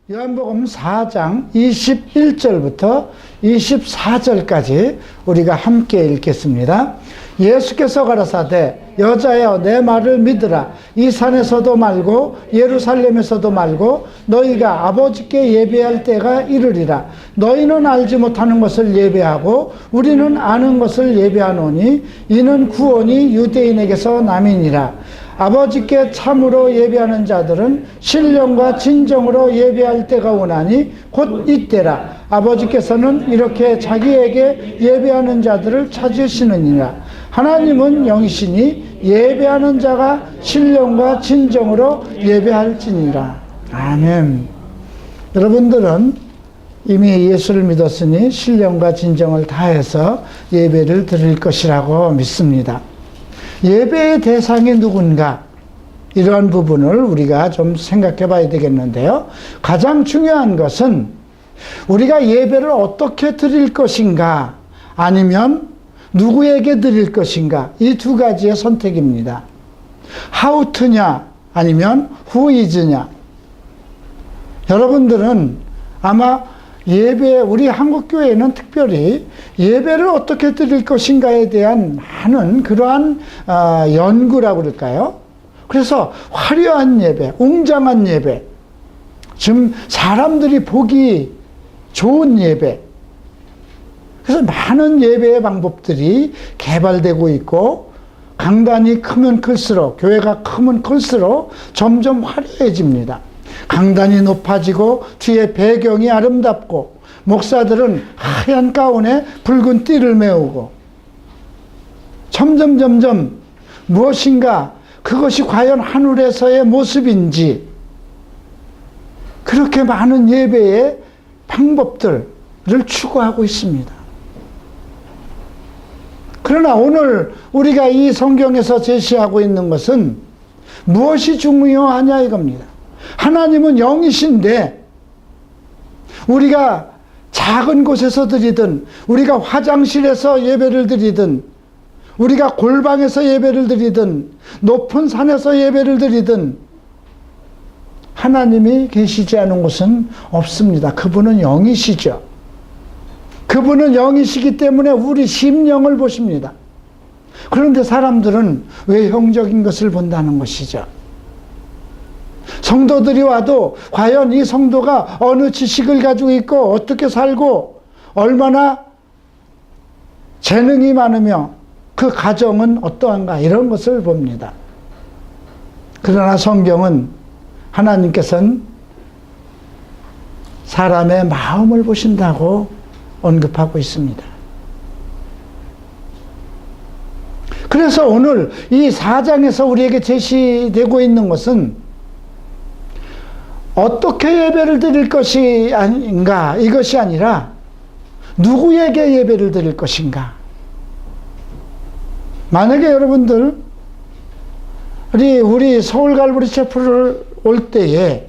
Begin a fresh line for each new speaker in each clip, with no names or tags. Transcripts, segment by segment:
요한복음 4장 21절부터 24절까지 우리가 함께 읽겠습니다. 예수께서 가라사대 여자여 내 말을 믿으라. 이 산에서도 말고 예루살렘에서도 말고 너희가 아버지께 예배할 때가 이르리라. 너희는 알지 못하는 것을 예배하고 우리는 아는 것을 예배하노니 이는 구원이 유대인에게서 남이니라. 아버지께 참으로 예배하는 자들은 신령과 진정으로 예배할 때가 오나니 곧 이때라. 아버지께서는 이렇게 자기에게 예배하는 자들을 찾으시느니라. 하나님은 영이시니 예배하는 자가 신령과 진정으로 예배할지니라. 아멘. 여러분들은 이미 예수를 믿었으니 신령과 진정을 다해서 예배를 드릴 것이라고 믿습니다. 예배의 대상이 누군가, 이러한 부분을 우리가 좀 생각해 봐야 되겠는데요. 가장 중요한 것은 우리가 예배를 어떻게 드릴 것인가, 아니면 누구에게 드릴 것인가, 이 두 가지의 선택입니다. how to냐 아니면 who is냐. 여러분들은 아마 우리 한국교회는 특별히 예배를 어떻게 드릴 것인가에 대한 많은 그러한 연구라고 그럴까요? 그래서 화려한 예배, 웅장한 예배, 좀 사람들이 보기 좋은 예배, 그래서 많은 예배의 방법들이 개발되고 있고, 강단이 크면 클수록, 교회가 크면 클수록 점점 화려해집니다. 강단이 높아지고 뒤에 배경이 아름답고, 목사들은 하얀 가운에 붉은 띠를 메우고, 점점 무엇인가 그것이 과연 하늘에서의 모습인지, 그렇게 많은 예배의 방법들을 추구하고 있습니다. 그러나 오늘 우리가 이 성경에서 제시하고 있는 것은 무엇이 중요하냐 이겁니다. 하나님은 영이신데 우리가 작은 곳에서 드리든, 우리가 화장실에서 예배를 드리든, 우리가 골방에서 예배를 드리든, 높은 산에서 예배를 드리든, 하나님이 계시지 않은 곳은 없습니다. 그분은 영이시죠. 그분은 영이시기 때문에 우리 심령을 보십니다. 그런데 사람들은 외형적인 것을 본다는 것이죠. 성도들이 와도 과연 이 성도가 어느 지식을 가지고 있고 어떻게 살고 얼마나 재능이 많으며 그 가정은 어떠한가, 이런 것을 봅니다. 그러나 성경은, 하나님께서는 사람의 마음을 보신다고 언급하고 있습니다. 그래서 오늘 이 4장에서 우리에게 제시되고 있는 것은 어떻게 예배를 드릴 것인가, 이것이 아니라 누구에게 예배를 드릴 것인가. 만약에 여러분들 우리 서울 갈보리 체프를 올 때에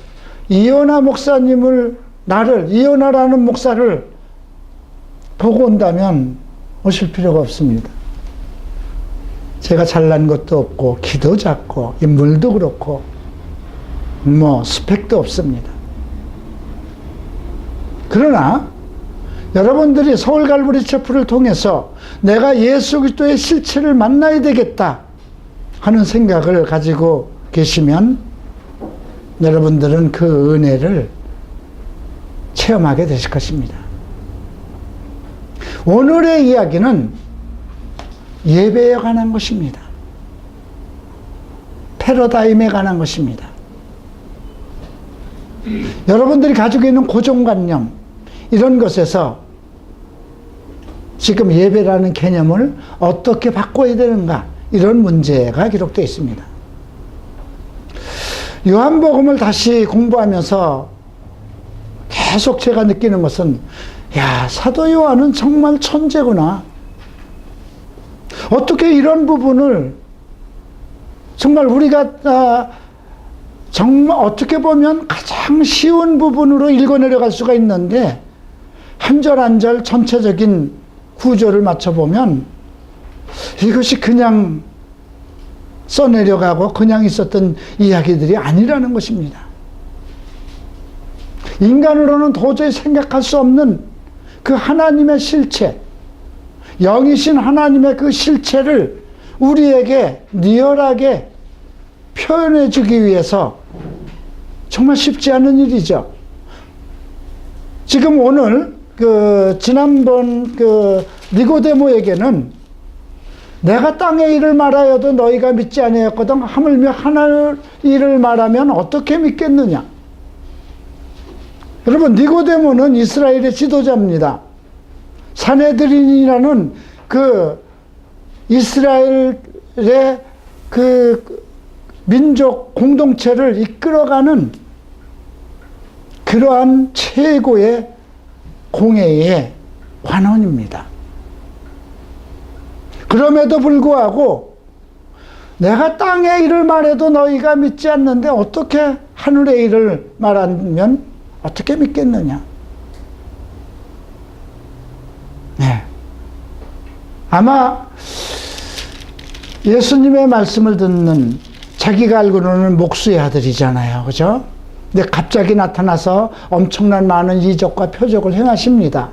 이현아 목사님을, 이현아라는 목사를 보고 온다면 오실 필요가 없습니다. 제가 잘난 것도 없고 키도 작고 인물도 그렇고 스펙도 없습니다. 그러나 여러분들이 서울 갈보리 체프를 통해서 내가 예수 그리스도의 실체를 만나야 되겠다 하는 생각을 가지고 계시면 여러분들은 그 은혜를 체험하게 되실 것입니다. 오늘의 이야기는 예배에 관한 것입니다. 패러다임에 관한 것입니다. 여러분들이 가지고 있는 고정관념, 이런 것에서 지금 예배라는 개념을 어떻게 바꿔야 되는가, 이런 문제가 기록되어 있습니다. 요한복음을 다시 공부하면서 계속 제가 느끼는 것은, 사도 요한은 정말 천재구나. 어떻게 이런 부분을 정말 우리가 정말 어떻게 보면 가장 쉬운 부분으로 읽어내려갈 수가 있는데, 한 절 한 절 전체적인 구조를 맞춰보면 이것이 그냥 써내려가고 그냥 있었던 이야기들이 아니라는 것입니다. 인간으로는 도저히 생각할 수 없는 그 하나님의 실체, 영이신 하나님의 그 실체를 우리에게 리얼하게 표현해 주기 위해서 정말 쉽지 않은 일이죠. 지금 오늘 지난번 니고데모에게는 내가 땅의 일을 말하여도 너희가 믿지 아니하였거든 하물며 하늘 일을 말하면 어떻게 믿겠느냐. 여러분, 니고데모는 이스라엘의 지도자입니다. 산헤드린이라는 이스라엘의 민족 공동체를 이끌어가는 그러한 최고의 공회의 관원입니다. 그럼에도 불구하고 내가 땅의 일을 말해도 너희가 믿지 않는데 어떻게 하늘의 일을 말하면 어떻게 믿겠느냐. 네. 아마 예수님의 말씀을 듣는, 자기가 알고는 목수의 아들이잖아요. 그죠? 근데 갑자기 나타나서 엄청난 많은 이적과 표적을 행하십니다.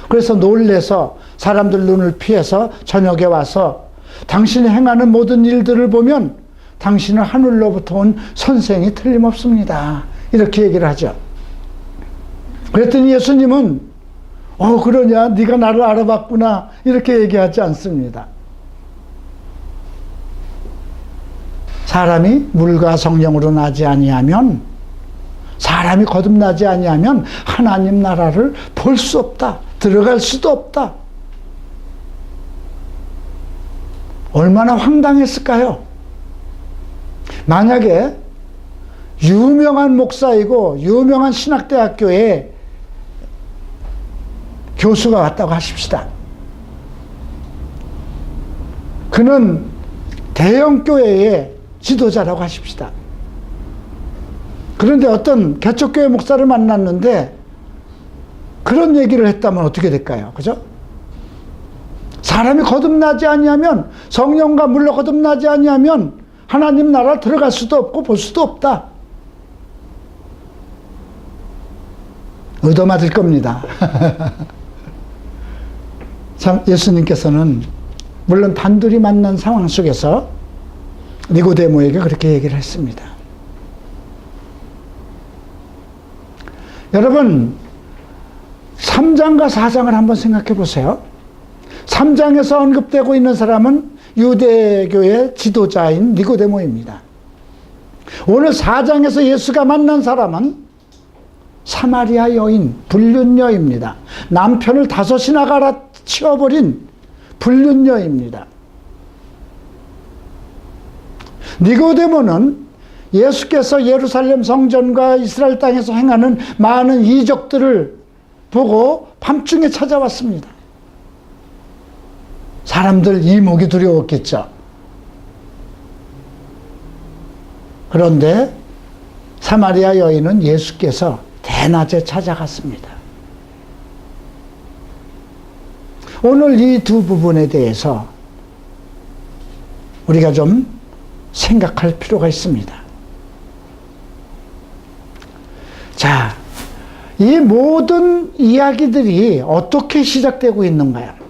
그래서 놀래서 사람들 눈을 피해서 저녁에 와서 당신이 행하는 모든 일들을 보면 당신은 하늘로부터 온 선생이 틀림없습니다. 이렇게 얘기를 하죠. 그랬더니 예수님은 그러냐, 네가 나를 알아봤구나, 이렇게 얘기하지 않습니다. 사람이 물과 성령으로 나지 아니하면, 사람이 거듭나지 아니하면 하나님 나라를 볼 수 없다, 들어갈 수도 없다. 얼마나 황당했을까요? 만약에 유명한 목사이고 유명한 신학대학교에 교수가 왔다고 하십시다. 그는 대형 교회의 지도자라고 하십시다. 그런데 어떤 개척교회 목사를 만났는데 그런 얘기를 했다면 어떻게 될까요? 그죠? 사람이 거듭나지 아니하면, 성령과 물로 거듭나지 아니하면 하나님 나라 들어갈 수도 없고 볼 수도 없다. 얻어맞을 겁니다. 참, 예수님께서는 물론 단둘이 만난 상황 속에서 니고데모에게 그렇게 얘기를 했습니다. 여러분, 3장과 4장을 한번 생각해 보세요. 3장에서 언급되고 있는 사람은 유대교의 지도자인 니고데모입니다. 오늘 4장에서 예수가 만난 사람은 사마리아 여인, 불륜녀입니다. 남편을 5이나 갈아치워버린 불륜녀입니다. 니고데모는 예수께서 예루살렘 성전과 이스라엘 땅에서 행하는 많은 이적들을 보고 밤중에 찾아왔습니다. 사람들 이목이 두려웠겠죠. 그런데 사마리아 여인은 예수께서 대낮에 찾아갔습니다. 오늘 이 두 부분에 대해서 우리가 좀 생각할 필요가 있습니다. 자, 이 모든 이야기들이 어떻게 시작되고 있는가요?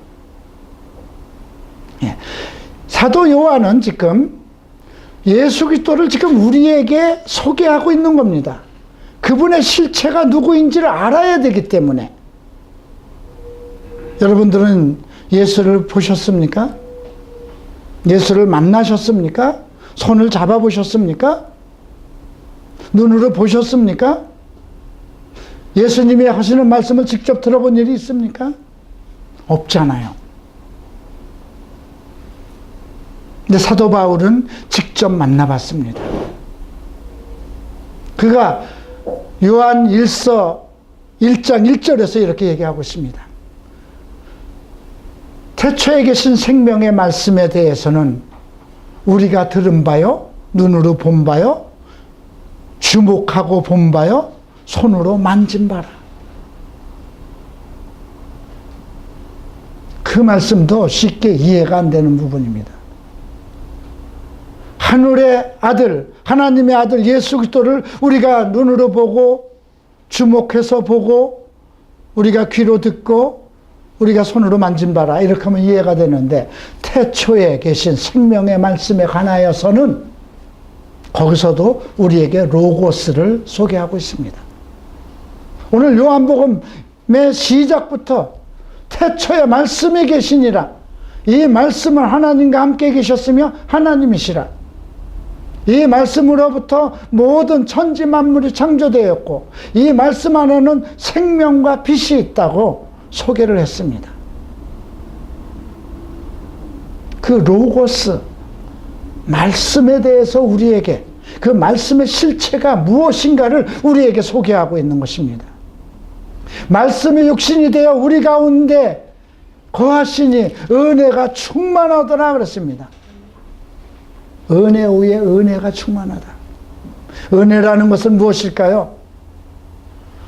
사도 요한은 지금 예수 그리스도를 지금 우리에게 소개하고 있는 겁니다. 그분의 실체가 누구인지를 알아야 되기 때문에. 여러분들은 예수를 보셨습니까? 예수를 만나셨습니까? 손을 잡아보셨습니까? 눈으로 보셨습니까? 예수님이 하시는 말씀을 직접 들어본 일이 있습니까? 없잖아요. 근데 사도 바울은 직접 만나봤습니다. 그가 요한 1서 1장 1절에서 이렇게 얘기하고 있습니다. 태초에 계신 생명의 말씀에 대해서는 우리가 들은 바요, 눈으로 본 바요, 주목하고 본 바요, 손으로 만진 바라. 그 말씀도 쉽게 이해가 안 되는 부분입니다. 하늘의 아들, 하나님의 아들 예수 그리스도를 우리가 눈으로 보고 주목해서 보고 우리가 귀로 듣고 우리가 손으로 만진 바라 이렇게 하면 이해가 되는데 태초에 계신 생명의 말씀에 관하여서는 거기서도 우리에게 로고스를 소개하고 있습니다. 오늘 요한복음의 시작부터 태초에 말씀이 계시니라. 이 말씀은 하나님과 함께 계셨으며 하나님이시라. 이 말씀으로부터 모든 천지 만물이 창조되었고 이 말씀 안에는 생명과 빛이 있다고 소개를 했습니다. 그 로고스, 말씀에 대해서 우리에게 그 말씀의 실체가 무엇인가를 우리에게 소개하고 있는 것입니다. 말씀이 육신이 되어 우리 가운데 거하시니 은혜가 충만하더라 그랬습니다. 은혜 위에 은혜가 충만하다. 은혜라는 것은 무엇일까요?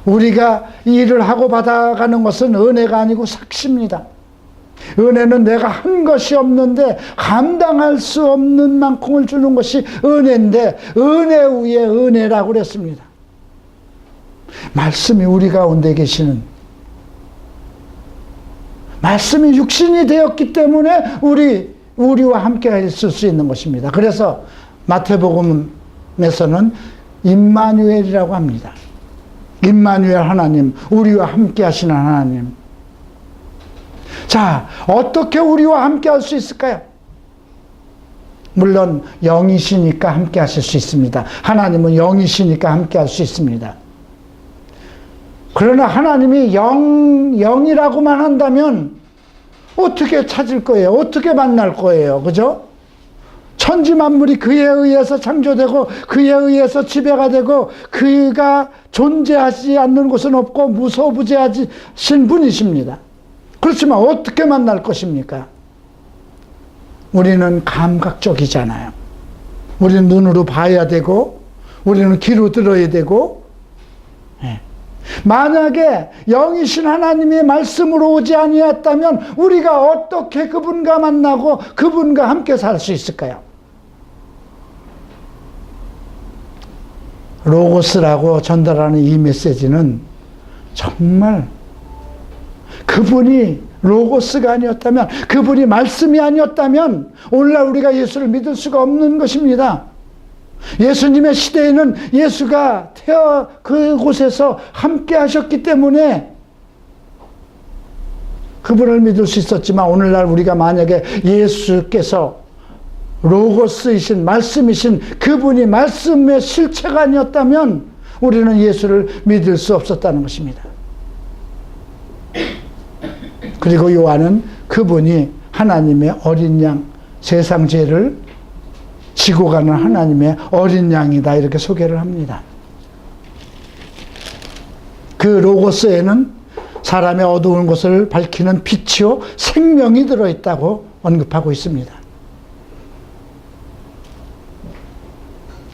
우리가 일을 하고 받아가는 것은 은혜가 아니고 삭시입니다. 은혜는 내가 한 것이 없는데 감당할 수 없는 만큼을 주는 것이 은혜인데 은혜 위에 은혜라고 그랬습니다. 말씀이 우리 가운데 계시는, 말씀이 육신이 되었기 때문에 우리와 함께 있을 수 있는 것입니다. 그래서 마태복음에서는 임마누엘이라고 합니다. 임마누엘 하나님, 우리와 함께 하시는 하나님. 자, 어떻게 우리와 함께 할 수 있을까요? 물론 영이시니까 함께 하실 수 있습니다. 하나님은 영이시니까 함께 할 수 있습니다. 그러나 하나님이 영이라고만 한다면 어떻게 찾을 거예요? 어떻게 만날 거예요? 그죠? 천지 만물이 그에 의해서 창조되고 그에 의해서 지배가 되고 그가 존재하지 않는 곳은 없고 무소부재하신 분이십니다. 그렇지만 어떻게 만날 것입니까? 우리는 감각적이잖아요. 우리는 눈으로 봐야 되고 우리는 귀로 들어야 되고. 만약에 영이신 하나님의 말씀으로 오지 아니었다면 우리가 어떻게 그분과 만나고 그분과 함께 살 수 있을까요? 로고스라고 전달하는 이 메시지는 정말 그분이 로고스가 아니었다면, 그분이 말씀이 아니었다면 오늘날 우리가 예수를 믿을 수가 없는 것입니다. 예수님의 시대에는 예수가 그곳에서 함께 하셨기 때문에 그분을 믿을 수 있었지만 오늘날 우리가 만약에 예수께서 로고스이신 말씀이신 그분이 말씀의 실체가 아니었다면 우리는 예수를 믿을 수 없었다는 것입니다. 그리고 요한은 그분이 하나님의 어린 양, 세상 죄를 지고 가는 하나님의 어린 양이다 이렇게 소개를 합니다. 그 로고스에는 사람의 어두운 곳을 밝히는 빛이요 생명이 들어있다고 언급하고 있습니다.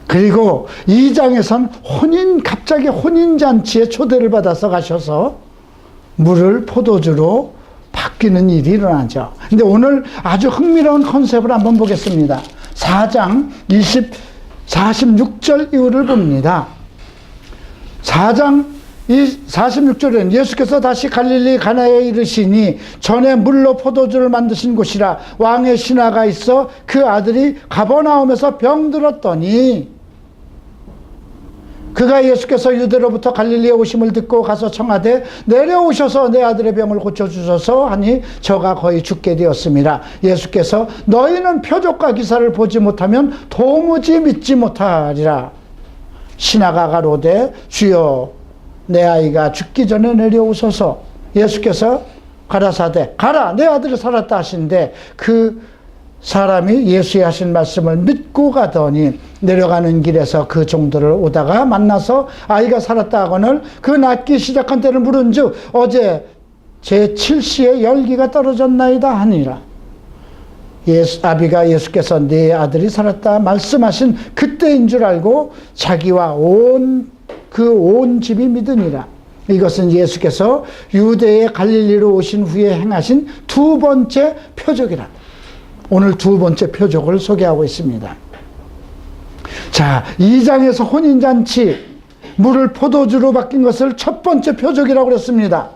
그리고 2장에선 갑자기 혼인잔치에 초대를 받아서 가셔서 물을 포도주로 바뀌는 일이 일어나죠. 근데 오늘 아주 흥미로운 컨셉을 한번 보겠습니다. 4장 46절 이후를 봅니다. 4장 46절에는 예수께서 다시 갈릴리 가나에 이르시니 전에 물로 포도주를 만드신 곳이라 왕의 신하가 있어 그 아들이 가버나움에서 병들었더니 그가 예수께서 유대로부터 갈릴리에 오심을 듣고 가서 청하되 내려오셔서 내 아들의 병을 고쳐주소서 하니 저가 거의 죽게 되었습니다. 예수께서 너희는 표적과 기사를 보지 못하면 도무지 믿지 못하리라. 신하가 가로되 주여 내 아이가 죽기 전에 내려오소서. 예수께서 가라사대 가라 내 아들이 살았다 하신데 그 사람이 예수의 하신 말씀을 믿고 가더니 내려가는 길에서 그 종들을 오다가 만나서 아이가 살았다 하거늘 그 낫기 시작한 때를 물은즉 어제 제 7시에 열기가 떨어졌나이다 하니라. 아비가 예수께서 네 아들이 살았다 말씀하신 그때인 줄 알고 자기와 온 집이 믿으니라. 이것은 예수께서 유대의 갈릴리로 오신 후에 행하신 두 번째 표적이라. 오늘 두 번째 표적을 소개하고 있습니다. 자, 2장에서 혼인잔치, 물을 포도주로 바뀐 것을 첫 번째 표적이라고 그랬습니다.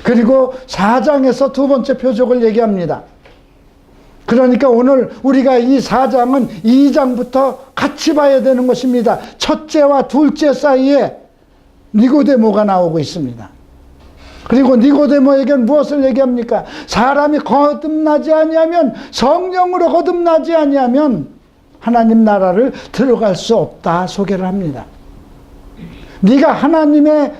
그리고 4장에서 두 번째 표적을 얘기합니다. 그러니까 오늘 우리가 이 4장은 2장부터 같이 봐야 되는 것입니다. 첫째와 둘째 사이에 니고데모가 나오고 있습니다. 그리고 니고데모에게는 무엇을 얘기합니까? 사람이 거듭나지 아니하면, 성령으로 거듭나지 아니하면 하나님 나라를 들어갈 수 없다 소개를 합니다. 네가 하나님의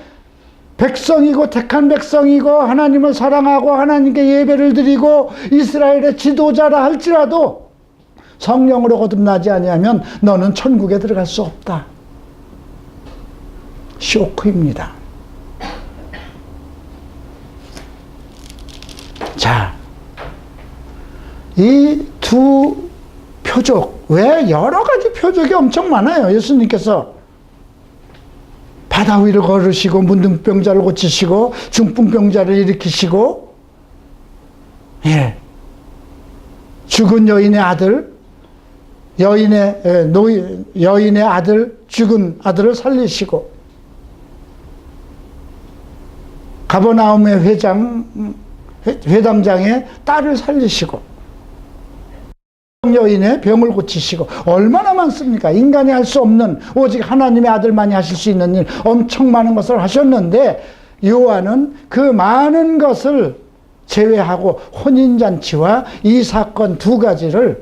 백성이고 택한 백성이고 하나님을 사랑하고 하나님께 예배를 드리고 이스라엘의 지도자라 할지라도 성령으로 거듭나지 아니하면 너는 천국에 들어갈 수 없다. 쇼크입니다. 자, 이 두 표적, 왜 여러 가지 표적이 엄청 많아요. 예수님께서 바다 위를 걸으시고 문둥병자를 고치시고 중풍병자를 일으키시고, 예, 죽은 여인의 아들, 여인의 아들, 죽은 아들을 살리시고, 가버나움의 회당장의 딸을 살리시고, 여인의 병을 고치시고, 얼마나 많습니까? 인간이 할 수 없는, 오직 하나님의 아들만이 하실 수 있는 일, 엄청 많은 것을 하셨는데, 요한은 그 많은 것을 제외하고 혼인잔치와 이 사건 두 가지를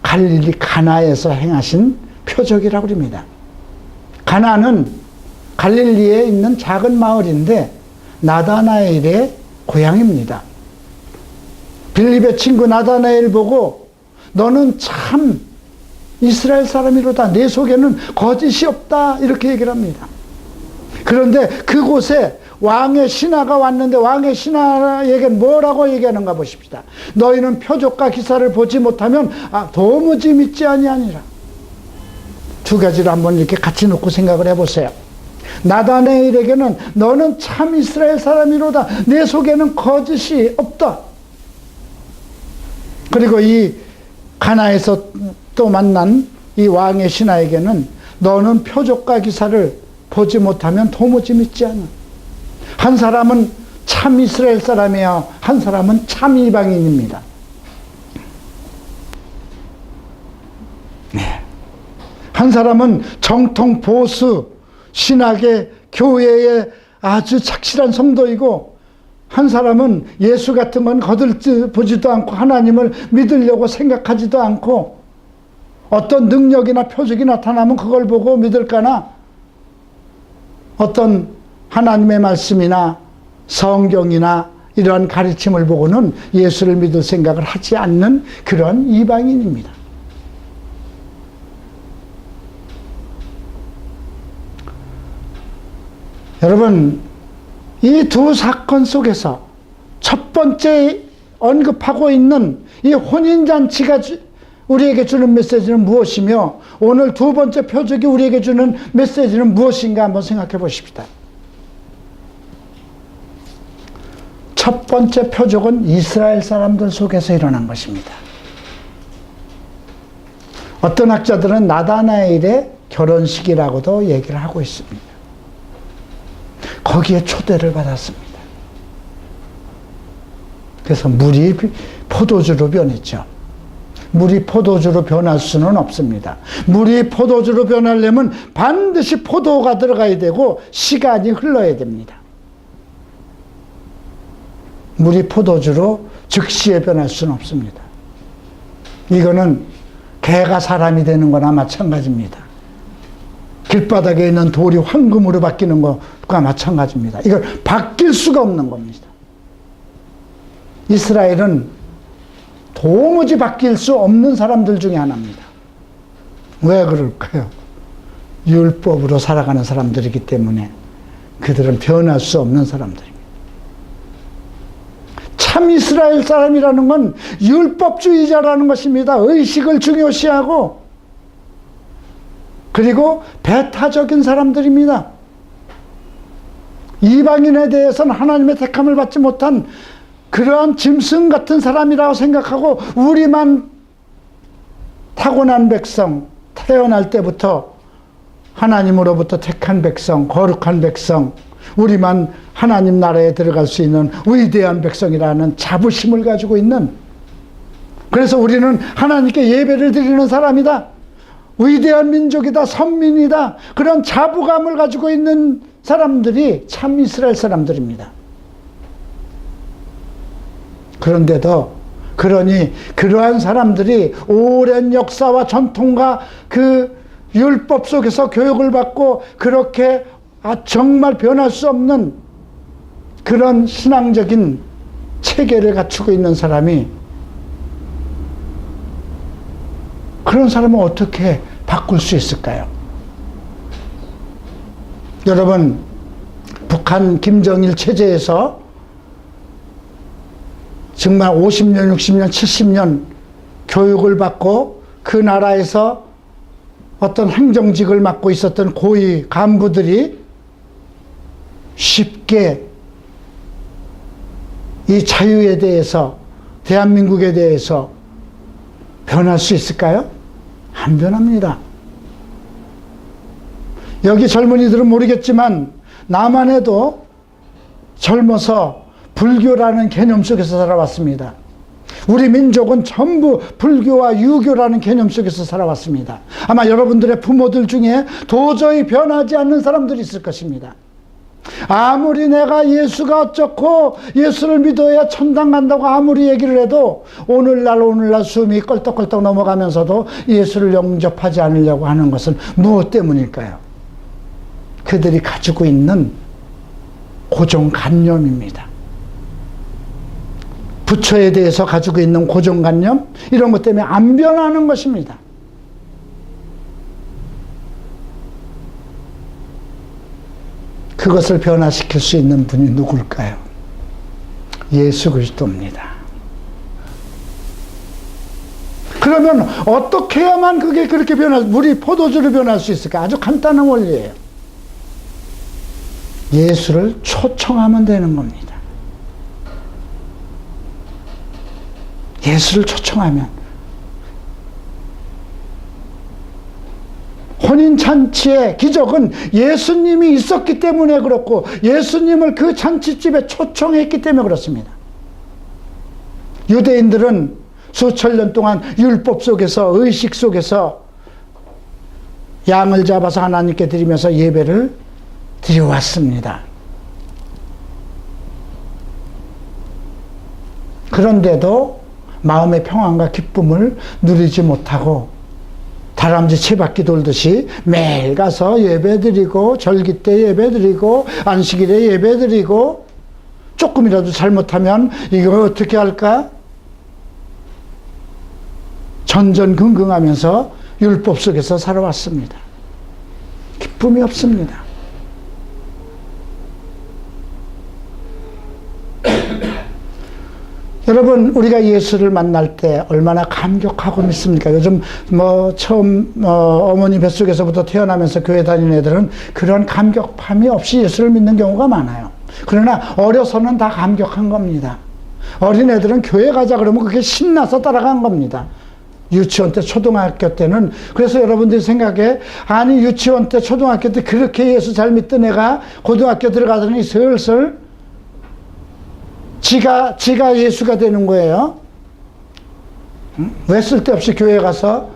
갈릴리 가나에서 행하신 표적이라고 합니다. 가나는 갈릴리에 있는 작은 마을인데 나다나엘의 고향입니다. 빌립의 친구 나다나엘 보고 너는 참 이스라엘 사람이로다. 내 속에는 거짓이 없다. 이렇게 얘기를 합니다. 그런데 그곳에 왕의 신하가 왔는데 왕의 신하에게 뭐라고 얘기하는가 보십시다. 너희는 표적과 기사를 보지 못하면 도무지 믿지 아니하니라. 두 가지를 한번 이렇게 같이 놓고 생각을 해보세요. 나다나엘에게는 너는 참 이스라엘 사람이로다. 내 속에는 거짓이 없다. 그리고 이 가나에서 또 만난 이 왕의 신하에게는 너는 표적과 기사를 보지 못하면 도무지 믿지 않아. 한 사람은 참 이스라엘 사람이요, 한 사람은 참 이방인입니다. 네. 한 사람은 정통 보수 신학의 교회의 아주 착실한 성도이고, 한 사람은 예수 같은 건 거들보지도 않고 하나님을 믿으려고 생각하지도 않고 어떤 능력이나 표적이 나타나면 그걸 보고 믿을까나 어떤 하나님의 말씀이나 성경이나 이러한 가르침을 보고는 예수를 믿을 생각을 하지 않는 그런 이방인입니다. 여러분, 이 두 사건 속에서 첫 번째 언급하고 있는 이 혼인잔치가 우리에게 주는 메시지는 무엇이며, 오늘 두 번째 표적이 우리에게 주는 메시지는 무엇인가 한번 생각해 보십시다. 첫 번째 표적은 이스라엘 사람들 속에서 일어난 것입니다. 어떤 학자들은 나다나엘의 결혼식이라고도 얘기를 하고 있습니다. 거기에 초대를 받았습니다. 그래서 물이 포도주로 변했죠. 물이 포도주로 변할 수는 없습니다. 물이 포도주로 변하려면 반드시 포도가 들어가야 되고 시간이 흘러야 됩니다. 물이 포도주로 즉시에 변할 수는 없습니다. 이거는 개가 사람이 되는 거나 마찬가지입니다. 길바닥에 있는 돌이 황금으로 바뀌는 것과 마찬가지입니다. 이걸 바뀔 수가 없는 겁니다. 이스라엘은 도무지 바뀔 수 없는 사람들 중에 하나입니다. 왜 그럴까요? 율법으로 살아가는 사람들이기 때문에 그들은 변할 수 없는 사람들입니다. 참 이스라엘 사람이라는 건 율법주의자라는 것입니다. 의식을 중요시하고 그리고 배타적인 사람들입니다. 이방인에 대해서는 하나님의 택함을 받지 못한 그러한 짐승 같은 사람이라고 생각하고, 우리만 타고난 백성, 태어날 때부터 하나님으로부터 택한 백성, 거룩한 백성, 우리만 하나님 나라에 들어갈 수 있는 위대한 백성이라는 자부심을 가지고 있는, 그래서 우리는 하나님께 예배를 드리는 사람이다, 위대한 민족이다, 선민이다, 그런 자부감을 가지고 있는 사람들이 참 이스라엘 사람들입니다. 그런데도 그러니 그러한 사람들이 오랜 역사와 전통과 그 율법 속에서 교육을 받고 그렇게 정말 변할 수 없는 그런 신앙적인 체계를 갖추고 있는 사람이, 그런 사람은 어떻게 바꿀 수 있을까요? 여러분, 북한 김정일 체제에서 정말 50년, 60년, 70년 교육을 받고 그 나라에서 어떤 행정직을 맡고 있었던 고위 간부들이 쉽게 이 자유에 대해서, 대한민국에 대해서 변할 수 있을까요? 안 변합니다. 여기 젊은이들은 모르겠지만 나만 해도 젊어서 불교라는 개념 속에서 살아왔습니다. 우리 민족은 전부 불교와 유교라는 개념 속에서 살아왔습니다. 아마 여러분들의 부모들 중에 도저히 변하지 않는 사람들이 있을 것입니다. 아무리 내가 예수가 어쩌고 예수를 믿어야 천당 간다고 아무리 얘기를 해도 오늘날 숨이 껄떡껄떡 넘어가면서도 예수를 영접하지 않으려고 하는 것은 무엇 때문일까요? 그들이 가지고 있는 고정관념입니다. 부처에 대해서 가지고 있는 고정관념, 이런 것 때문에 안 변하는 것입니다. 그것을 변화시킬 수 있는 분이 누굴까요? 예수 그리스도입니다. 그러면 어떻게 해야만 그게 그렇게 물이 포도주로 변할 수 있을까? 아주 간단한 원리예요. 예수를 초청하면 되는 겁니다. 예수를 초청하면. 혼인잔치의 기적은 예수님이 있었기 때문에 그렇고, 예수님을 그 잔치집에 초청했기 때문에 그렇습니다. 유대인들은 수천 년 동안 율법 속에서, 의식 속에서 양을 잡아서 하나님께 드리면서 예배를 드려왔습니다. 그런데도 마음의 평안과 기쁨을 누리지 못하고 다람쥐 채바퀴 돌듯이 매일 가서 예배드리고, 절기 때 예배드리고, 안식일에 예배드리고, 조금이라도 잘못하면 이거 어떻게 할까? 전전긍긍하면서 율법 속에서 살아왔습니다. 기쁨이 없습니다. 여러분, 우리가 예수를 만날 때 얼마나 감격하고 믿습니까? 요즘 처음 어머니 뱃속에서부터 태어나면서 교회 다니는 애들은 그런 감격함이 없이 예수를 믿는 경우가 많아요. 그러나 어려서는 다 감격한 겁니다. 어린애들은 교회 가자 그러면 그게 신나서 따라간 겁니다. 유치원 때, 초등학교 때는. 그래서 여러분들이 생각해, 아니 유치원 때, 초등학교 때 그렇게 예수 잘 믿던 애가 고등학교 들어가더니 슬슬 지가 예수가 되는 거예요. 왜 쓸데없이 교회 가서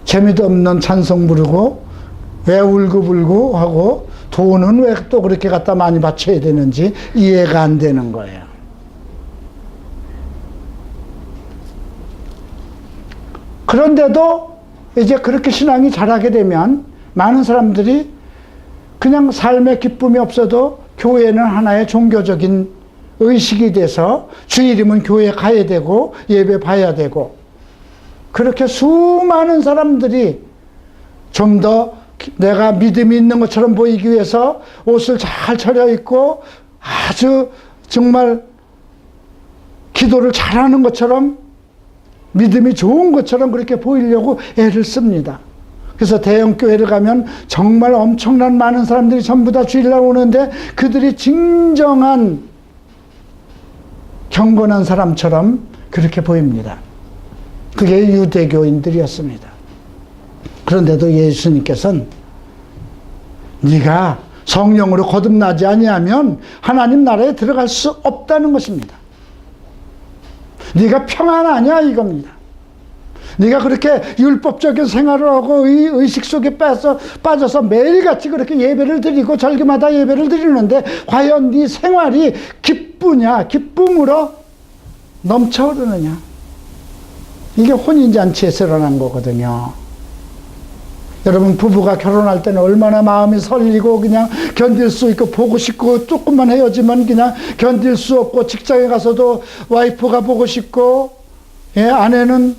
재미도 없는 찬송 부르고, 왜 울고불고 하고, 돈은 왜 또 그렇게 갖다 많이 바쳐야 되는지 이해가 안 되는 거예요. 그런데도 이제 그렇게 신앙이 자라게 되면 많은 사람들이 그냥 삶의 기쁨이 없어도 교회는 하나의 종교적인 의식이 돼서 주일이면 교회 가야 되고 예배 봐야 되고, 그렇게 수많은 사람들이 좀 더 내가 믿음이 있는 것처럼 보이기 위해서 옷을 잘 차려입고 아주 정말 기도를 잘하는 것처럼, 믿음이 좋은 것처럼 그렇게 보이려고 애를 씁니다. 그래서 대형 교회를 가면 정말 엄청난 많은 사람들이 전부 다 주일날 오는데 그들이 진정한 경건한 사람처럼 그렇게 보입니다. 그게 유대교인들이었습니다. 그런데도 예수님께서는 네가 성령으로 거듭나지 아니하면 하나님 나라에 들어갈 수 없다는 것입니다. 네가 평안하냐 이겁니다. 네가 그렇게 율법적인 생활을 하고 의식 속에 빠져서 매일같이 그렇게 예배를 드리고 절기마다 예배를 드리는데 과연 네 생활이 기쁘냐, 기쁨으로 넘쳐흐르느냐. 이게 혼인잔치에서 일어난 거거든요. 여러분, 부부가 결혼할 때는 얼마나 마음이 설리고 그냥 견딜 수 있고 보고 싶고, 조금만 헤어지면 그냥 견딜 수 없고, 직장에 가서도 와이프가 보고 싶고, 아내는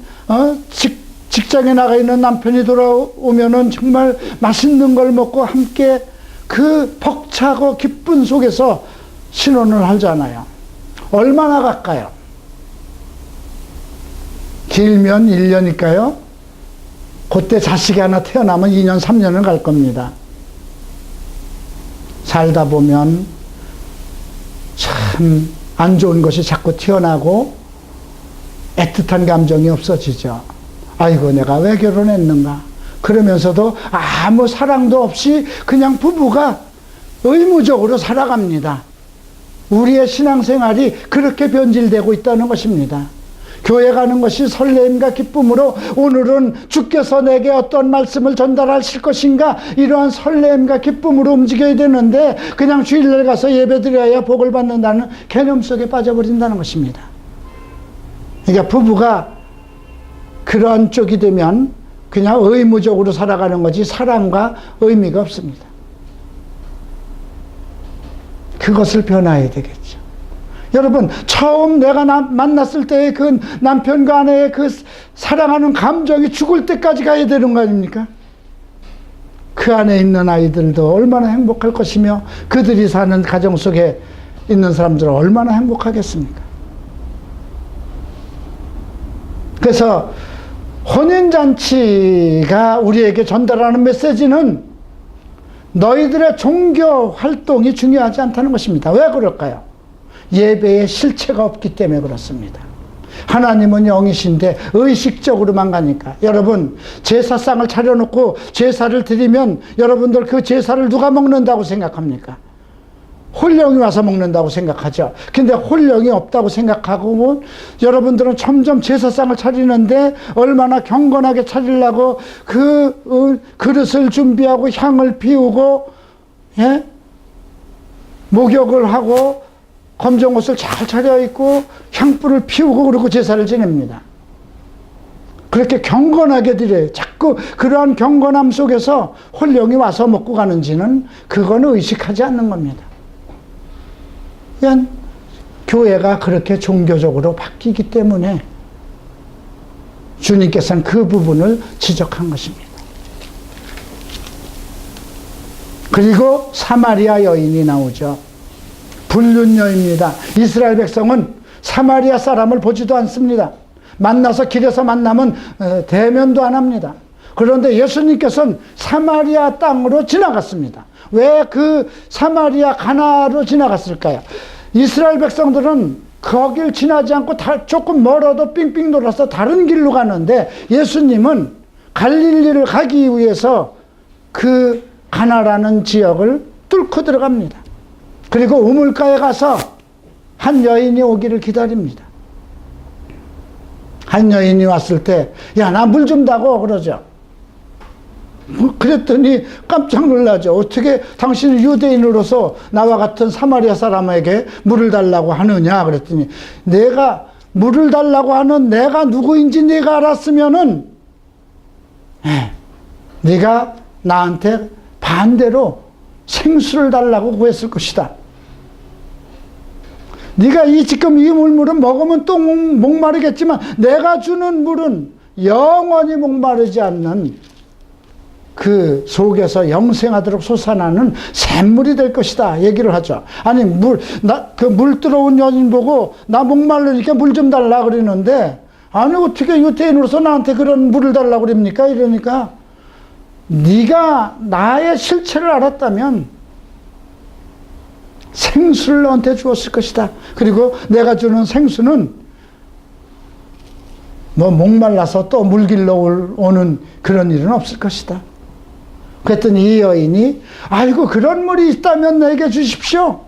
직장에 나가 있는 남편이 돌아오면은 정말 맛있는 걸 먹고 함께 그 벅차고 기쁜 속에서 신혼을 하잖아요. 얼마나 갈까요? 길면 1년일까요? 그때 자식이 하나 태어나면 2년, 3년은 갈 겁니다. 살다 보면 참 안 좋은 것이 자꾸 튀어나오고 애틋한 감정이 없어지죠. 아이고, 내가 왜 결혼했는가. 그러면서도 아무 사랑도 없이 그냥 부부가 의무적으로 살아갑니다. 우리의 신앙생활이 그렇게 변질되고 있다는 것입니다. 교회 가는 것이 설렘과 기쁨으로 오늘은 주께서 내게 어떤 말씀을 전달하실 것인가, 이러한 설렘과 기쁨으로 움직여야 되는데 그냥 주일날 가서 예배드려야 복을 받는다는 개념 속에 빠져버린다는 것입니다. 그러니까 부부가 그런 쪽이 되면 그냥 의무적으로 살아가는 거지 사랑과 의미가 없습니다. 그것을 변화해야 되겠죠. 여러분, 처음 내가 만났을 때의 그 남편과 아내의 그 사랑하는 감정이 죽을 때까지 가야 되는 거 아닙니까? 그 안에 있는 아이들도 얼마나 행복할 것이며 그들이 사는 가정 속에 있는 사람들은 얼마나 행복하겠습니까? 그래서 혼인잔치가 우리에게 전달하는 메시지는 너희들의 종교 활동이 중요하지 않다는 것입니다. 왜 그럴까요? 예배의 실체가 없기 때문에 그렇습니다. 하나님은 영이신데 의식적으로만 가니까. 여러분, 제사상을 차려놓고 제사를 드리면 여러분들 그 제사를 누가 먹는다고 생각합니까? 홀령이 와서 먹는다고 생각하죠. 근데 홀령이 없다고 생각하고 여러분들은 점점 제사상을 차리는데 얼마나 경건하게 차리려고 그 그릇을 준비하고 향을 피우고, 목욕을 하고 검정 옷을 잘 차려입고 향불을 피우고 그러고 제사를 지냅니다. 그렇게 경건하게 드려요. 자꾸 그러한 경건함 속에서 홀령이 와서 먹고 가는지는 그거는 의식하지 않는 겁니다. 그냥 교회가 그렇게 종교적으로 바뀌기 때문에 주님께서는 그 부분을 지적한 것입니다. 그리고 사마리아 여인이 나오죠. 불륜녀입니다. 이스라엘 백성은 사마리아 사람을 보지도 않습니다. 만나서 길에서 만나면 대면도 안 합니다. 그런데 예수님께서는 사마리아 땅으로 지나갔습니다. 왜 그 사마리아 가나로 지나갔을까요? 이스라엘 백성들은 거길 지나지 않고 조금 멀어도 삥삥 돌아서 다른 길로 가는데 예수님은 갈릴리를 가기 위해서 그 가나라는 지역을 뚫고 들어갑니다. 그리고 우물가에 가서 한 여인이 오기를 기다립니다. 한 여인이 왔을 때, 야, 나 물 좀 다고 그러죠. 그랬더니 깜짝 놀라죠. 어떻게 당신은 유대인으로서 나와 같은 사마리아 사람에게 물을 달라고 하느냐 그랬더니, 내가 물을 달라고 하는 내가 누구인지 네가 알았으면은 네가 나한테 반대로 생수를 달라고 구했을 것이다. 네가 지금 이 물은 먹으면 또 목마르겠지만 내가 주는 물은 영원히 목마르지 않는 그 속에서 영생하도록 솟아나는 샘물이 될 것이다 얘기를 하죠. 아니, 물 들어온 여인 보고 나 목마르니까 물 좀 달라 그러는데, 아니 어떻게 유대인으로서 나한테 그런 물을 달라고 그럽니까? 이러니까 네가 나의 실체를 알았다면 생수를 너한테 주었을 것이다. 그리고 내가 주는 생수는 뭐 목말라서 또 물 길러 오는 그런 일은 없을 것이다. 그랬더니 이 여인이 아이고 그런 물이 있다면 내게 주십시오.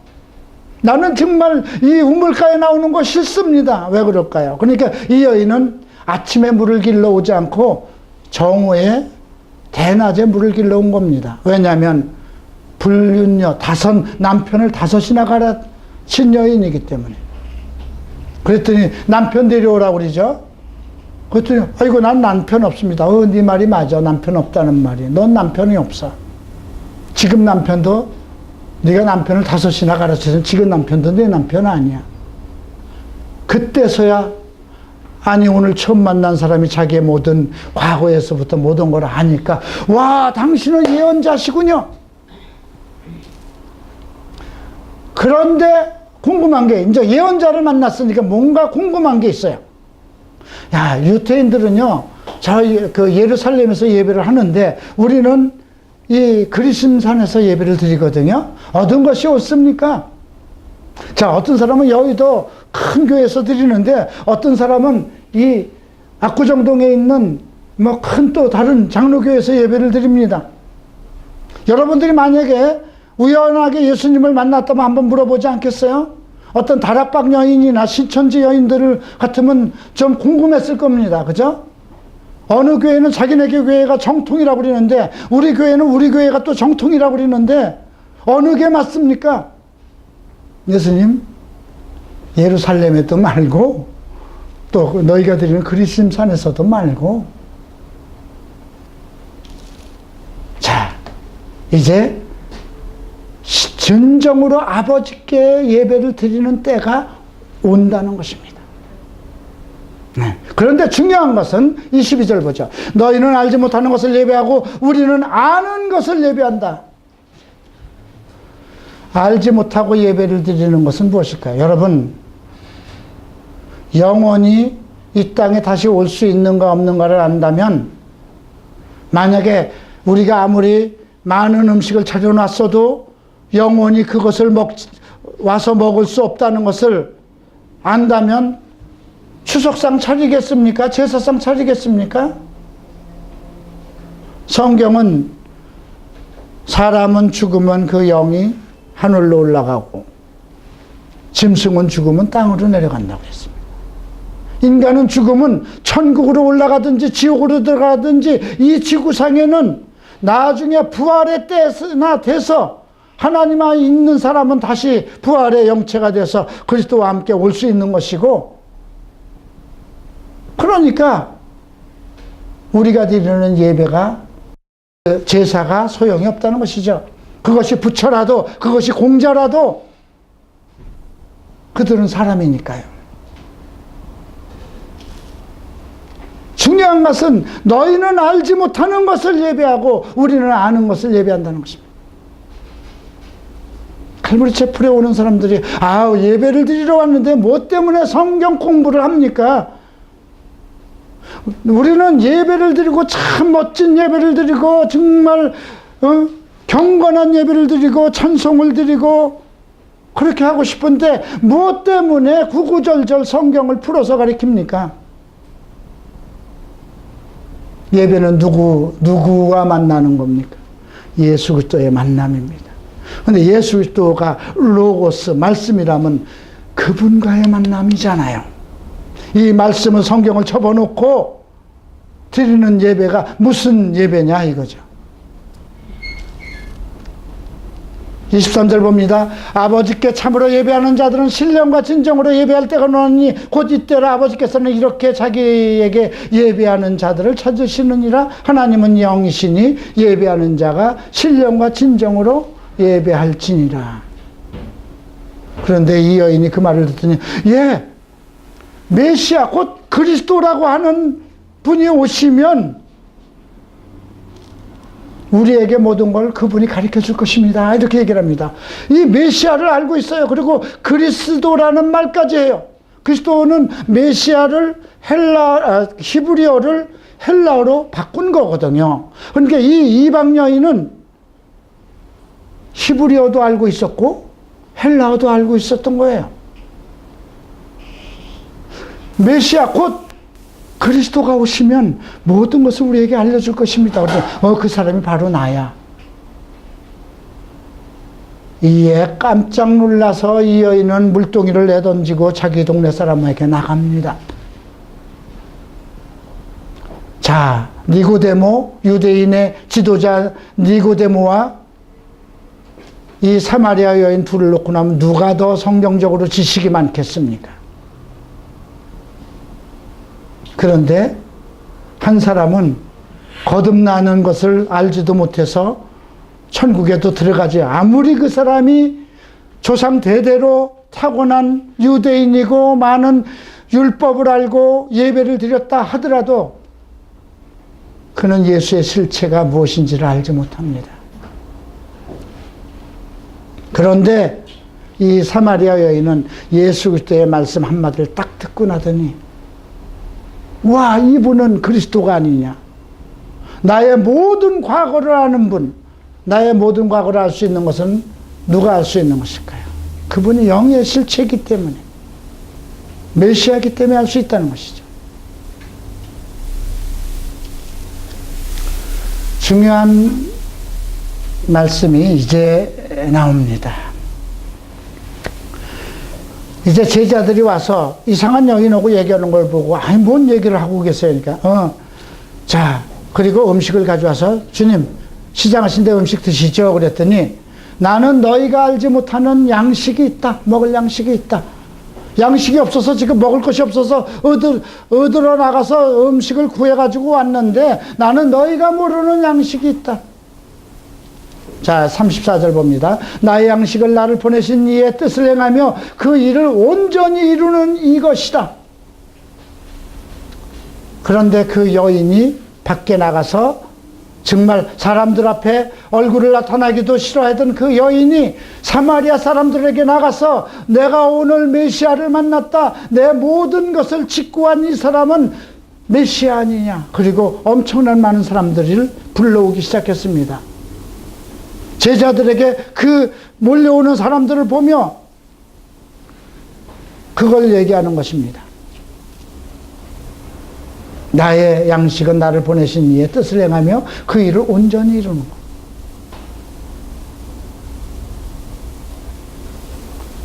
나는 정말 이 우물가에 나오는 거 싫습니다. 왜 그럴까요? 그러니까 이 여인은 아침에 물을 길러 오지 않고 정오에 대낮에 물을 길러 온 겁니다. 왜냐하면 불륜녀 남편을 5이나 갈아친 여인이기 때문에. 그랬더니 남편 데려오라고 그러죠. 그랬더니 아이고 난 남편 없습니다. 네 말이 맞아. 남편 없다는 말이. 넌 남편이 없어. 지금 남편도 네가 남편을 5이나 갈아쳐서 지금 남편도 네 남편 아니야. 그때서야 아니 오늘 처음 만난 사람이 자기의 모든 과거에서부터 모든 걸 아니까 와 당신은 예언자시군요. 그런데 궁금한 게 이제 예언자를 만났으니까 뭔가 궁금한 게 있어요. 야 유태인들은요 저희 그 예루살렘에서 예배를 하는데 우리는 이 그리심산에서 예배를 드리거든요. 얻은 것이 없습니까? 자, 어떤 사람은 여의도 큰 교회에서 드리는데 어떤 사람은 이 압구정동에 있는 뭐 큰 또 다른 장로교회에서 예배를 드립니다. 여러분들이 만약에 우연하게 예수님을 만났다면 한번 물어보지 않겠어요? 어떤 다락방 여인이나 신천지 여인들 같으면 좀 궁금했을 겁니다. 그죠? 어느 교회는 자기네 교회가 정통이라고 그러는데 우리 교회는 우리 교회가 또 정통이라고 그러는데 어느 게 맞습니까? 예수님 예루살렘에도 말고 또 너희가 드리는 그리심산에서도 말고. 자 이제 진정으로 아버지께 예배를 드리는 때가 온다는 것입니다. 네. 그런데 중요한 것은 22절 보죠. 너희는 알지 못하는 것을 예배하고 우리는 아는 것을 예배한다. 알지 못하고 예배를 드리는 것은 무엇일까요? 여러분 영원히 이 땅에 다시 올 수 있는가 없는가를 안다면 만약에 우리가 아무리 많은 음식을 차려놨어도 영원히 그것을 와서 먹을 수 없다는 것을 안다면 추석상 차리겠습니까? 제사상 차리겠습니까? 성경은 사람은 죽으면 그 영이 하늘로 올라가고 짐승은 죽으면 땅으로 내려간다고 했습니다. 인간은 죽으면 천국으로 올라가든지 지옥으로 들어가든지 이 지구상에는 나중에 부활의 때나 돼서 하나님 안에 있는 사람은 다시 부활의 영체가 돼서 그리스도와 함께 올 수 있는 것이고, 그러니까 우리가 드리는 예배가 제사가 소용이 없다는 것이죠. 그것이 부처라도 그것이 공자라도 그들은 사람이니까요. 중요한 것은 너희는 알지 못하는 것을 예배하고 우리는 아는 것을 예배한다는 것입니다. 칼부리 채플에 오는 사람들이 예배를 드리러 왔는데 뭐 때문에 성경 공부를 합니까? 우리는 예배를 드리고 참 멋진 예배를 드리고 정말 경건한 예배를 드리고 찬송을 드리고 그렇게 하고 싶은데 무엇 때문에 구구절절 성경을 풀어서 가르칩니까? 예배는 누구와 만나는 겁니까? 예수 그리스도의 만남입니다. 그런데 예수 그리스도가 로고스 말씀이라면 그분과의 만남이잖아요. 이 말씀은 성경을 접어놓고 드리는 예배가 무슨 예배냐 이거죠. 23절 봅니다. 아버지께 참으로 예배하는 자들은 신령과 진정으로 예배할 때가 오나니 곧 이때로 아버지께서는 이렇게 자기에게 예배하는 자들을 찾으시느니라. 하나님은 영이시니 예배하는 자가 신령과 진정으로 예배할지니라. 그런데 이 여인이 그 말을 듣더니 메시아 곧 그리스도라고 하는 분이 오시면 우리에게 모든 걸 그분이 가르쳐 줄 것입니다. 이렇게 얘기를 합니다. 이 메시아를 알고 있어요. 그리고 그리스도라는 말까지 해요. 그리스도는 메시아를 히브리어를 헬라어로 바꾼 거거든요. 그러니까 이 이방 여인은 히브리어도 알고 있었고 헬라어도 알고 있었던 거예요. 메시아 곧 그리스도가 오시면 모든 것을 우리에게 알려줄 것입니다. 그래서 그 사람이 바로 나야. 이에 깜짝 놀라서 이 여인은 물동이를 내던지고 자기 동네 사람에게 나갑니다. 자, 니고데모, 유대인의 지도자 니고데모와 이 사마리아 여인 둘을 놓고 나면 누가 더 성경적으로 지식이 많겠습니까? 그런데 한 사람은 거듭나는 것을 알지도 못해서 천국에도 들어가지, 아무리 그 사람이 조상 대대로 타고난 유대인이고 많은 율법을 알고 예배를 드렸다 하더라도 그는 예수의 실체가 무엇인지를 알지 못합니다. 그런데 이 사마리아 여인은 예수 그리스도의 말씀 한마디를 딱 듣고 나더니 와, 이분은 그리스도가 아니냐. 나의 모든 과거를 아는 분, 나의 모든 과거를 알 수 있는 것은 누가 알 수 있는 것일까요? 그분이 영의 실체이기 때문에, 메시아이기 때문에 알 수 있다는 것이죠. 중요한 말씀이 이제 나옵니다. 이제 제자들이 와서 이상한 여인 오고 얘기하는 걸 보고, 아니, 뭔 얘기를 하고 계세요? 그러니까, 자, 그리고 음식을 가져와서, 주님, 시장하신데 음식 드시죠? 그랬더니, 나는 너희가 알지 못하는 양식이 있다. 먹을 양식이 있다. 양식이 없어서 지금 먹을 것이 없어서 얻으러 나가서 음식을 구해가지고 왔는데, 나는 너희가 모르는 양식이 있다. 자, 34절 봅니다. 나의 양식을 나를 보내신 이의 뜻을 행하며 그 일을 온전히 이루는 이것이다. 그런데 그 여인이 밖에 나가서 정말 사람들 앞에 얼굴을 나타나기도 싫어하던 그 여인이 사마리아 사람들에게 나가서 내가 오늘 메시아를 만났다. 내 모든 것을 직구한 이 사람은 메시아 아니냐. 그리고 엄청난 많은 사람들을 불러오기 시작했습니다. 제자들에게 그 몰려오는 사람들을 보며 그걸 얘기하는 것입니다. 나의 양식은 나를 보내신 이의 뜻을 행하며 그 일을 온전히 이루는 것.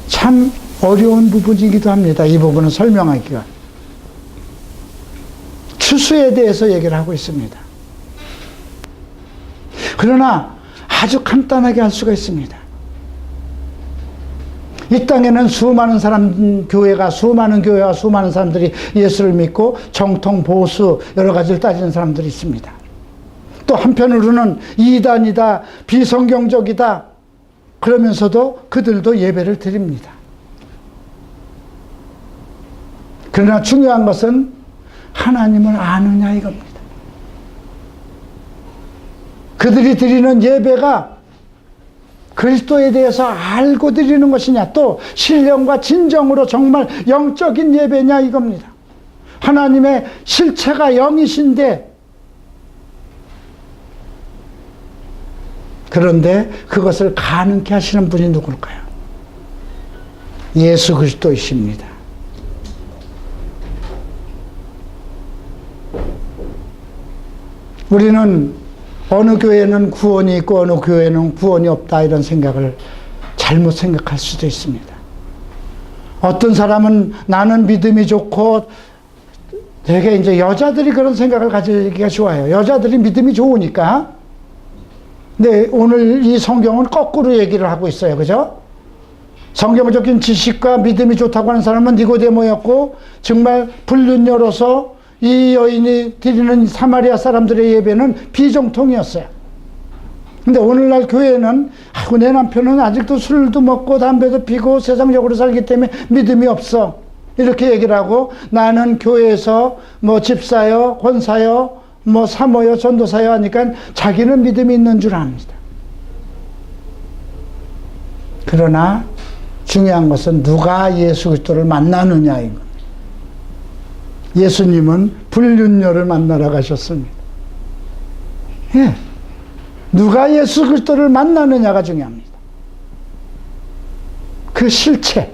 참 어려운 부분이기도 합니다. 이 부분은 설명하기가. 추수에 대해서 얘기를 하고 있습니다. 그러나 아주 간단하게 할 수가 있습니다. 이 땅에는 수많은 교회와 수많은 사람들이 예수를 믿고 정통, 보수, 여러 가지를 따지는 사람들이 있습니다. 또 한편으로는 이단이다, 비성경적이다, 그러면서도 그들도 예배를 드립니다. 그러나 중요한 것은 하나님을 아느냐 이겁니다. 그들이 드리는 예배가 그리스도에 대해서 알고 드리는 것이냐, 또 신령과 진정으로 정말 영적인 예배냐 이겁니다. 하나님의 실체가 영이신데, 그런데 그것을 가능케 하시는 분이 누굴까요? 예수 그리스도이십니다. 우리는 어느 교회는 구원이 있고 어느 교회는 구원이 없다, 이런 생각을 잘못 생각할 수도 있습니다. 어떤 사람은 나는 믿음이 좋고, 되게 이제 여자들이 그런 생각을 가지기가 좋아요. 여자들이 믿음이 좋으니까. 근데 오늘 이 성경은 거꾸로 얘기를 하고 있어요. 그죠? 성경적인 지식과 믿음이 좋다고 하는 사람은 니고데모였고, 정말 불륜녀로서 이 여인이 드리는 사마리아 사람들의 예배는 비정통이었어요. 근데 오늘날 교회는 내 남편은 아직도 술도 먹고 담배도 피고 세상적으로 살기 때문에 믿음이 없어, 이렇게 얘기를 하고, 나는 교회에서 뭐 집사요, 권사요, 뭐 사모요, 전도사요 하니까 자기는 믿음이 있는 줄 압니다. 그러나 중요한 것은 누가 예수 그리스도를 만나느냐인 겁니다. 예수님은 불륜녀를 만나러 가셨습니다. 예. 누가 예수 그리스도를 만나느냐가 중요합니다. 그 실체.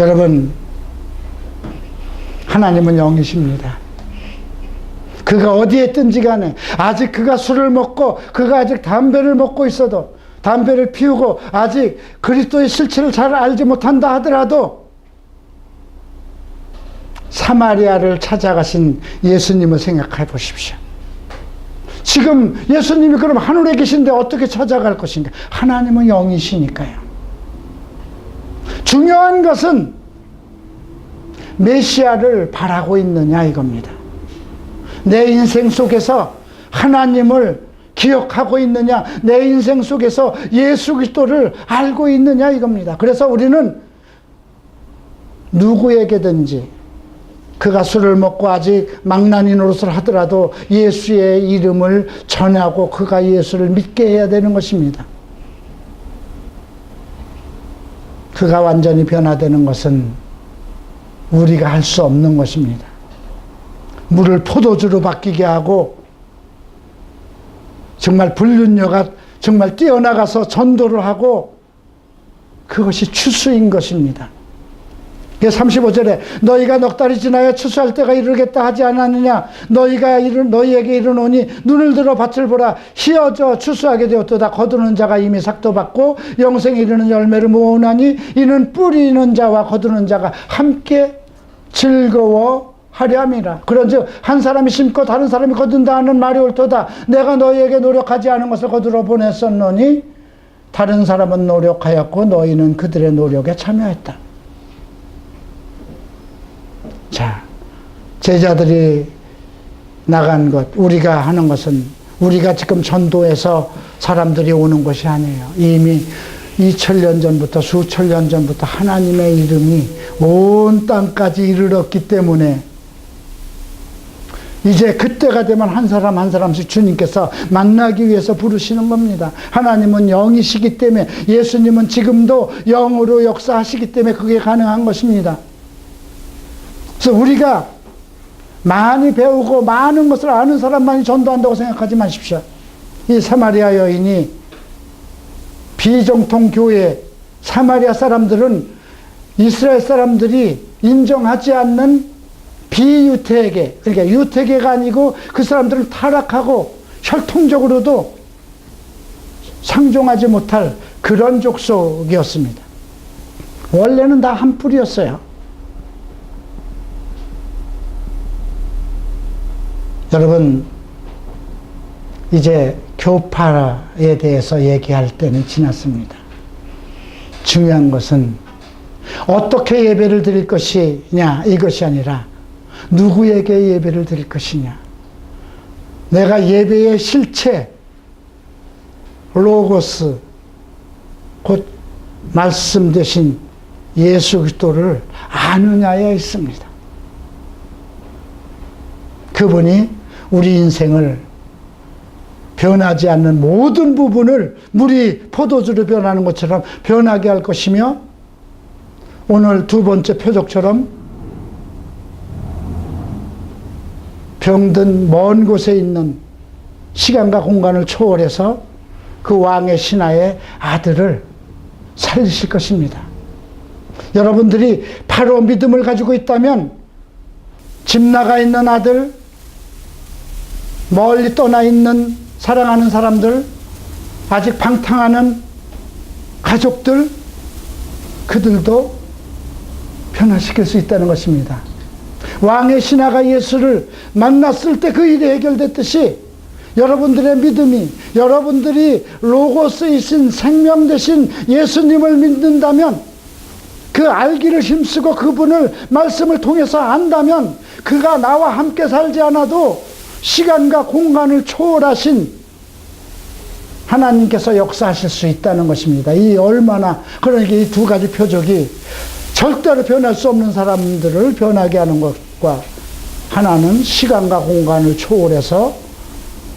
여러분, 하나님은 영이십니다. 그가 어디에 있든지 간에, 아직 그가 술을 먹고 그가 아직 담배를 먹고 있어도, 담배를 피우고 아직 그리스도의 실체를 잘 알지 못한다 하더라도 사마리아를 찾아가신 예수님을 생각해 보십시오. 지금 예수님이 그럼 하늘에 계신데 어떻게 찾아갈 것인가? 하나님은 영이시니까요. 중요한 것은 메시아를 바라고 있느냐 이겁니다. 내 인생 속에서 하나님을 기억하고 있느냐, 내 인생 속에서 예수 그리스도를 알고 있느냐 이겁니다. 그래서 우리는 누구에게든지 그가 술을 먹고 아직 망나니 노릇을 하더라도 예수의 이름을 전하고 그가 예수를 믿게 해야 되는 것입니다. 그가 완전히 변화되는 것은 우리가 할 수 없는 것입니다. 물을 포도주로 바뀌게 하고 정말 불륜녀가 정말 뛰어나가서 전도를 하고 그것이 추수인 것입니다. 35절에 너희가 넉 달이 지나야 추수할 때가 이르겠다 하지 않았느냐. 너희에게 이르노니 눈을 들어 밭을 보라. 희어져 추수하게 되었도다. 거두는 자가 이미 삭도 받고 영생에 이르는 열매를 모으나니 이는 뿌리는 자와 거두는 자가 함께 즐거워하려 함이라. 그런즉 한 사람이 심고 다른 사람이 거둔다 하는 말이 옳도다. 내가 너희에게 노력하지 않은 것을 거두러 보냈었노니 다른 사람은 노력하였고 너희는 그들의 노력에 참여했다. 자, 제자들이 나간 것, 우리가 하는 것은 우리가 지금 전도해서 사람들이 오는 것이 아니에요. 이미 2000년 전부터 수천 년 전부터 하나님의 이름이 온 땅까지 이르렀기 때문에 이제 그때가 되면 한 사람 한 사람씩 주님께서 만나기 위해서 부르시는 겁니다. 하나님은 영이시기 때문에, 예수님은 지금도 영으로 역사하시기 때문에 그게 가능한 것입니다. 그래서 우리가 많이 배우고 많은 것을 아는 사람만이 전도한다고 생각하지 마십시오. 이 사마리아 여인이 비정통 교회, 사마리아 사람들은 이스라엘 사람들이 인정하지 않는 비유태계, 그러니까 유태계가 아니고 그 사람들은 타락하고 혈통적으로도 상종하지 못할 그런 족속이었습니다. 원래는 다 한 뿌리였어요. 여러분, 이제 교파에 대해서 얘기할 때는 지났습니다. 중요한 것은 어떻게 예배를 드릴 것이냐 이것이 아니라 누구에게 예배를 드릴 것이냐. 내가 예배의 실체, 로고스, 곧 말씀 되신 예수 그리스도를 아느냐에 있습니다. 그분이 우리 인생을 변하지 않는 모든 부분을 물이 포도주로 변하는 것처럼 변하게 할 것이며, 오늘 두 번째 표적처럼 병든 먼 곳에 있는 시간과 공간을 초월해서 그 왕의 신하의 아들을 살리실 것입니다. 여러분들이 바로 믿음을 가지고 있다면 집 나가 있는 아들, 멀리 떠나 있는 사랑하는 사람들, 아직 방탕하는 가족들, 그들도 변화시킬 수 있다는 것입니다. 왕의 신하가 예수를 만났을 때 그 일이 해결됐듯이 여러분들의 믿음이, 여러분들이 로고스이신 생명 되신 예수님을 믿는다면, 그 알기를 힘쓰고 그분을 말씀을 통해서 안다면 그가 나와 함께 살지 않아도 시간과 공간을 초월하신 하나님께서 역사하실 수 있다는 것입니다. 이 얼마나, 그러니까 이 두 가지 표적이 절대로 변할 수 없는 사람들을 변하게 하는 것과, 하나는 시간과 공간을 초월해서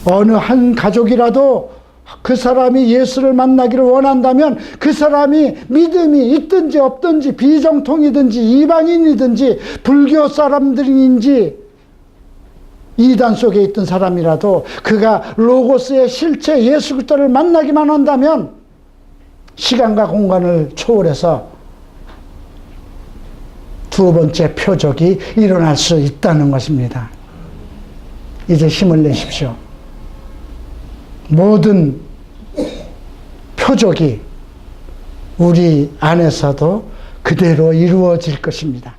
어느 한 가족이라도 그 사람이 예수를 만나기를 원한다면 그 사람이 믿음이 있든지 없든지, 비정통이든지 이방인이든지 불교 사람들인지 이단 속에 있던 사람이라도 그가 로고스의 실체 예수 그리스도를 만나기만 한다면 시간과 공간을 초월해서 두 번째 표적이 일어날 수 있다는 것입니다. 이제 힘을 내십시오. 모든 표적이 우리 안에서도 그대로 이루어질 것입니다.